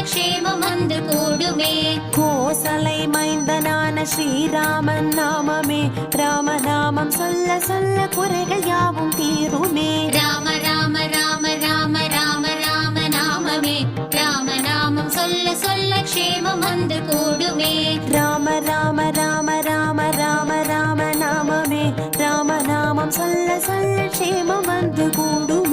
க்ஷேமம் வந்து கூடுமே. கோசலை மைந்தனான ஸ்ரீராமன் நாமமே, ராமநாமம் சொல்ல சொல்ல குறைகள் யாவும் தீருமே. ராம ராம ராம ராம ராம ராம நாமமே, ராமநாமம் சொல்ல சொல்ல க்ஷேமம் வந்து கூடுமே. ராம ராம ராம ராம ராம ராம நாமமே, ராமநாமம் சொல்ல சொல்ல க்ஷேமம் வந்து கூடுமே.